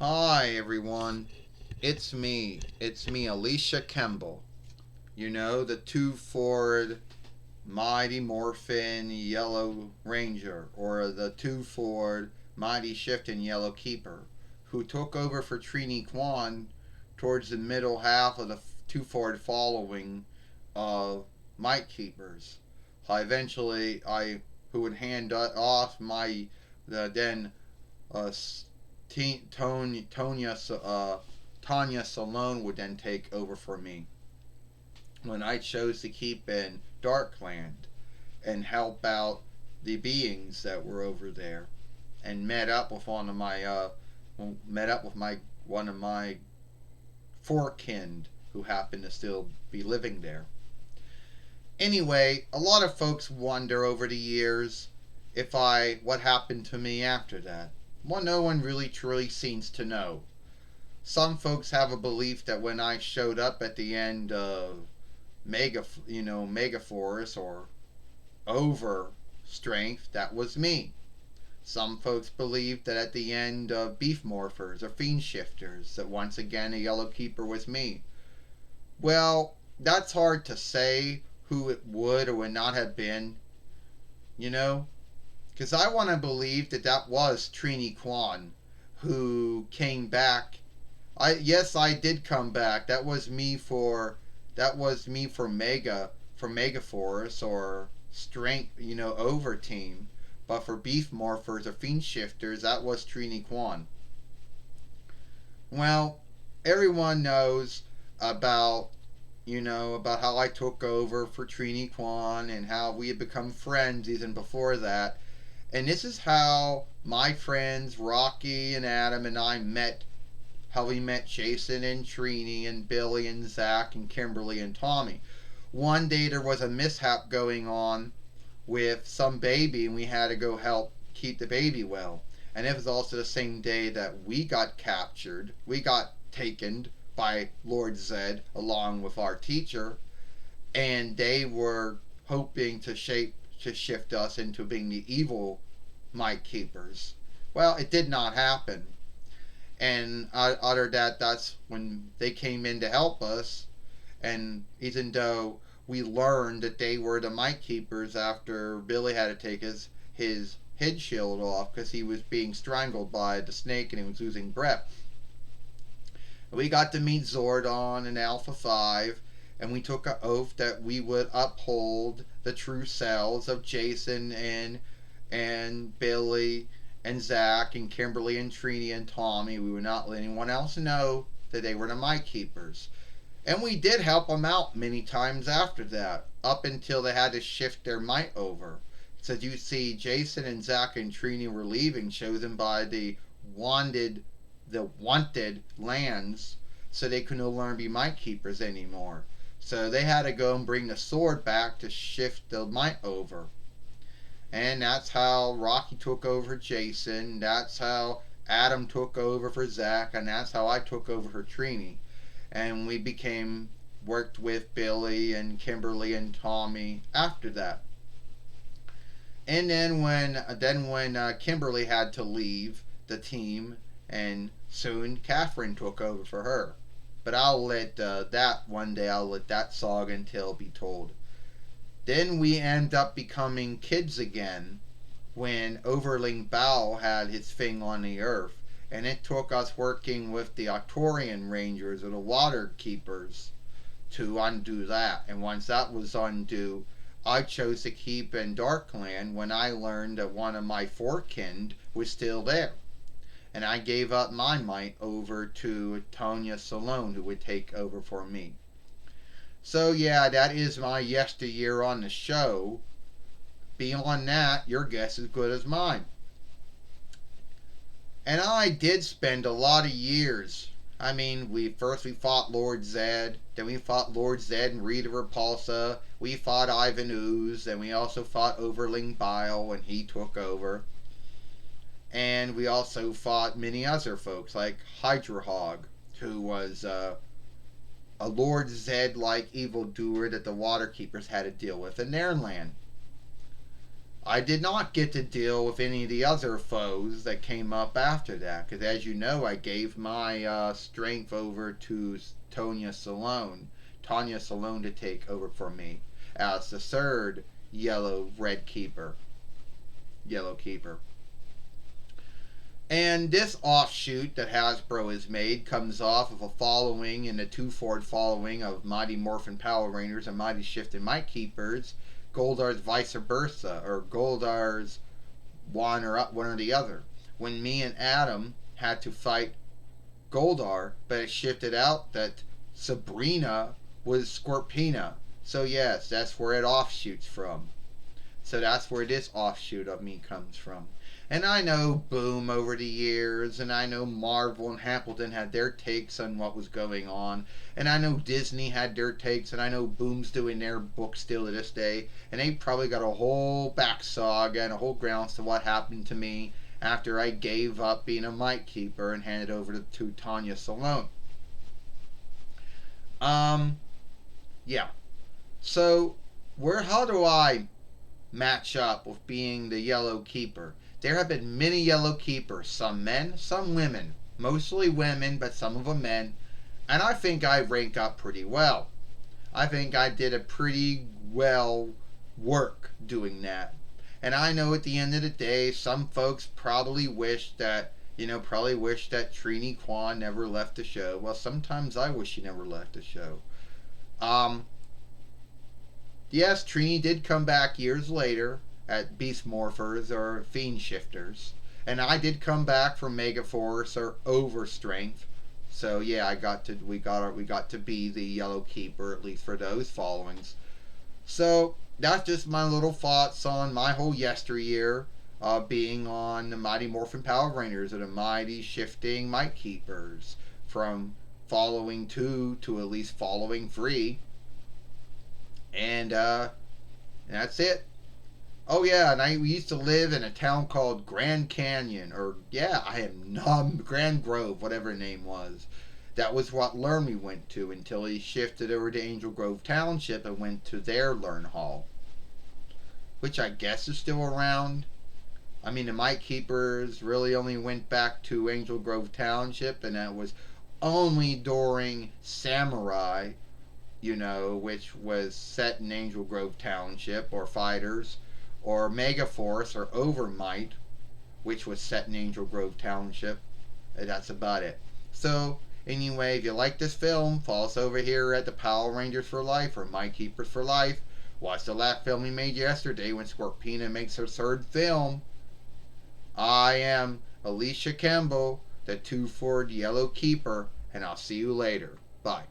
Hi everyone, it's me, Alicia Kemble. You know, the two Ford Mighty Morphin Yellow Ranger, or the two Ford Mighty Shifting Yellow Keeper, who took over for TRINI Kwan towards the middle half of the two Ford following of Might Keepers. Who would hand off my then uh, Tonya, Tanya Salone would then take over for me when I chose to keep in Darkland and help out the beings that were over there, and met up with my one of my forekin who happened to still be living there. Anyway, a lot of folks wonder over the years if I what happened to me after that. Well, no one really truly seems to know. Some folks have a belief that when I showed up at the end of Megaforce or Over Strength, that was me. Some folks believe that at the end of Beef Morphers or Fiend Shifters, that once again a Yellow Keeper was me. Well, that's hard to say who it would or would not have been, you know? Because I want to believe that that was Trini Kwan who came back. I did come back. That was me for Megaforce or Strength, over team. But for Beef Morphers or Fiend Shifters, that was Trini Kwan. Well, everyone knows about about how I took over for Trini Kwan and how we had become friends even before that. And this is how my friends Rocky and Adam and I met. How we met Jason and Trini and Billy and Zach and Kimberly and Tommy. One day there was a mishap going on with some baby, and we had to go help keep the baby well. And it was also the same day that we got captured. We got taken by Lord Zed along with our teacher, and they were hoping to shift us into being the evil Might Keepers. Well, it did not happen. And other that, that's when they came in to help us. And even though we learned that they were the Might Keepers after Billy had to take his head shield off because he was being strangled by the snake and he was losing breath. We got to meet Zordon and Alpha 5, and we took an oath that we would uphold the true selves of Jason and Billy and Zach and Kimberly and Trini and Tommy. We would not let anyone else know that they were the Might Keepers. And we did help them out many times after that, up until they had to shift their might over. So you see, Jason and Zach and Trini were leaving, chosen by the wanted lands, so they could no longer be Might Keepers anymore. So they had to go and bring the sword back to shift the might over. And that's how Rocky took over Jason. That's how Adam took over for Zach, and that's how I took over for Trini. And we worked with Billy and Kimberly and Tommy after that. And then when Kimberly had to leave the team, and soon Catherine took over for her. But I'll let that saga until be told. Then we end up becoming kids again when Overling Bao had his thing on the earth, and it took us working with the Arcturian Rangers or the Water Keepers to undo that. And once that was undue, I chose to keep in Darkland when I learned that one of my forekin was still there. And I gave up my might over to Tonya Salone, who would take over for me. So yeah, that is my yesteryear on the show. Beyond that, your guess is as good as mine. And I did spend a lot of years. I mean, we fought Lord Zed, then we fought Lord Zed and Rita Repulsa. We fought Ivan Ooze, and we also fought Overling Bile when he took over. And we also fought many other folks like Hydra Hog, who was a Lord Zed like evildoer that the Waterkeepers had to deal with in their land. I did not get to deal with any of the other foes that came up after that, because as you know, I gave my strength over to Tanya Salone to take over for me as the third yellow keeper. And this offshoot that Hasbro has made comes off of a following in the two-fold following of Mighty Morphin Power Rangers and Mighty Shifting Might Keepers, Goldar's vice versa, or Goldar's one or the other. When me and Adam had to fight Goldar, but it shifted out that Sabrina was Scorpina. So yes, that's where it offshoots from. So that's where this offshoot of me comes from. And I know Boom over the years, and I know Marvel and Hamilton had their takes on what was going on, and I know Disney had their takes, and I know Boom's doing their book still to this day, and they probably got a whole back saga and a whole grounds to what happened to me after I gave up being a mic keeper and handed over to Tanya Salone. Um, yeah. So, how do I match up with being the Yellow Keeper? There have been many Yellow Keepers, some men, some women, mostly women, but some of them men, and I think I rank up pretty well. I think I did a pretty well work doing that. And I know at the end of the day, some folks probably wish that, Trini Kwan never left the show. Well, sometimes I wish she never left the show. Um, yes, Trini did come back years later at Beast Morphers or Fiend Shifters, and I did come back from Mega Force or Overstrength. So yeah, we got to be the Yellow Keeper at least for those followings. So that's just my little thoughts on my whole yesteryear being on the Mighty Morphin Power Rangers or the Mighty Shifting Might Keepers, from following 2 to at least following 3. And that's it. Oh yeah, and we used to live in a town called Grand Canyon, or yeah, I am Grand Grove, whatever the name was. That was what learn we went to until he shifted over to Angel Grove Township and went to their learn hall, which I guess is still around. I mean, the Might Keepers really only went back to Angel Grove Township, and that was only during Samurai, which was set in Angel Grove Township, or Fighters, or Megaforce, or Overmight, which was set in Angel Grove Township. And that's about it. So, anyway, if you like this film, follow us over here at the Power Rangers for Life, or My Keepers for Life. Watch the last film we made yesterday when Scorpina makes her third film. I am Aisha Kemble, the 2-Ford Yellow Keeper, and I'll see you later. Bye.